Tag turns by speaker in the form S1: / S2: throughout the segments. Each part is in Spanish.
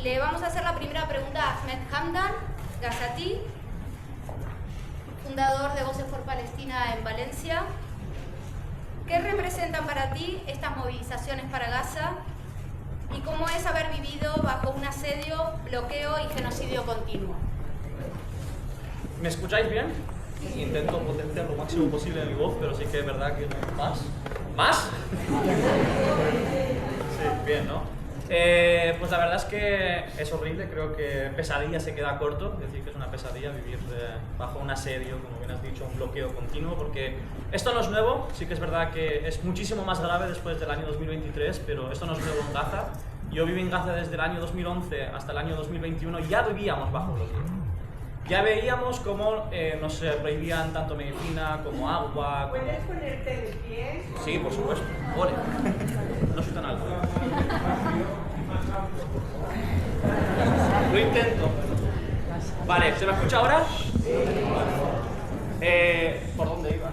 S1: Le vamos a hacer la primera pregunta a Ahmed Hamdan Ghazati, fundador de Voces por Palestina en Valencia. ¿Qué representan para ti estas movilizaciones para Gaza? ¿Y cómo es haber vivido bajo un asedio, bloqueo y genocidio continuo?
S2: ¿Me escucháis bien? Intento potenciar lo máximo posible mi voz, pero sí que es verdad que no. ¿Más? ¿Más? Sí, bien, ¿no? Pues la verdad es que es horrible, creo que pesadilla se queda corto, es decir que es una pesadilla vivir bajo un asedio, como bien has dicho, un bloqueo continuo, porque esto no es nuevo, sí que es verdad que es muchísimo más grave después del año 2023, pero esto no es nuevo en Gaza. Yo viví en Gaza desde el año 2011 hasta el año 2021, ya vivíamos bajo bloqueo. Ya veíamos cómo nos prohibían tanto medicina como agua.
S3: ¿Puedes ponerte de pie?
S2: Sí, por supuesto. Ole. No soy tan alto. Lo intento. Vale, ¿se me escucha ahora? ¿Por dónde iba?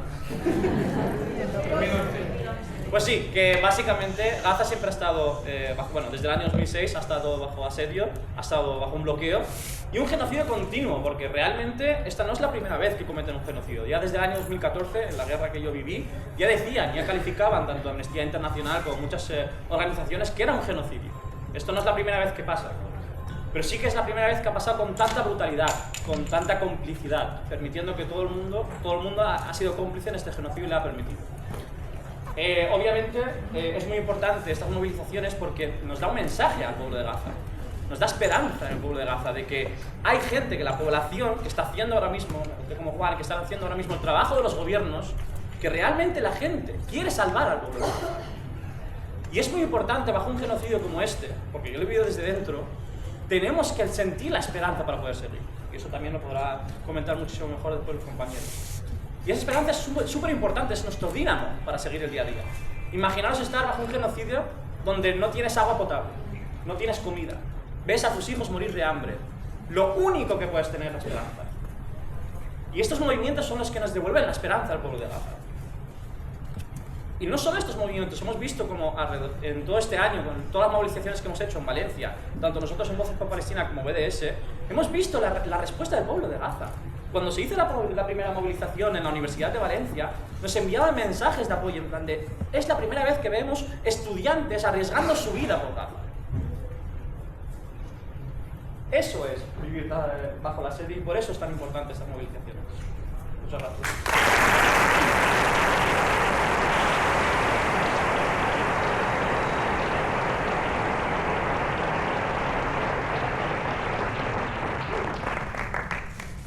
S2: Pues sí, que básicamente Gaza siempre ha estado, desde el año 2006 ha estado bajo asedio, ha estado bajo un bloqueo y un genocidio continuo, porque realmente esta no es la primera vez que cometen un genocidio. Ya desde el año 2014, en la guerra que yo viví, ya decían, ya calificaban tanto Amnistía Internacional como muchas organizaciones que era un genocidio. Esto no es la primera vez que pasa, pero sí que es la primera vez que ha pasado con tanta brutalidad, con tanta complicidad, permitiendo que todo el mundo ha sido cómplice en este genocidio y le ha permitido. Obviamente es muy importante estas movilizaciones porque nos da un mensaje al pueblo de Gaza, nos da esperanza en el pueblo de Gaza de que hay gente, que la población que está haciendo ahora mismo, como Juan, que está haciendo ahora mismo el trabajo de los gobiernos, que realmente la gente quiere salvar al pueblo de Gaza. Y es muy importante bajo un genocidio como este, porque yo lo he vivido desde dentro, tenemos que sentir la esperanza para poder seguir. Y eso también lo podrá comentar muchísimo mejor después el compañero. Y esa esperanza es súper importante, es nuestro dínamo para seguir el día a día. Imaginaos estar bajo un genocidio donde no tienes agua potable, no tienes comida, ves a tus hijos morir de hambre. Lo único que puedes tener es la esperanza. Y estos movimientos son los que nos devuelven la esperanza al pueblo de Gaza. Y no solo estos movimientos, hemos visto como en todo este año, con todas las movilizaciones que hemos hecho en Valencia, tanto nosotros en Voces por Palestina como BDS, hemos visto la respuesta del pueblo de Gaza. Cuando se hizo la primera movilización en la Universidad de Valencia, nos enviaban mensajes de apoyo, en plan de, es la primera vez que vemos estudiantes arriesgando su vida por Gaza. Eso es vivir bajo la asedio y por eso es tan importante estas movilizaciones. Muchas gracias.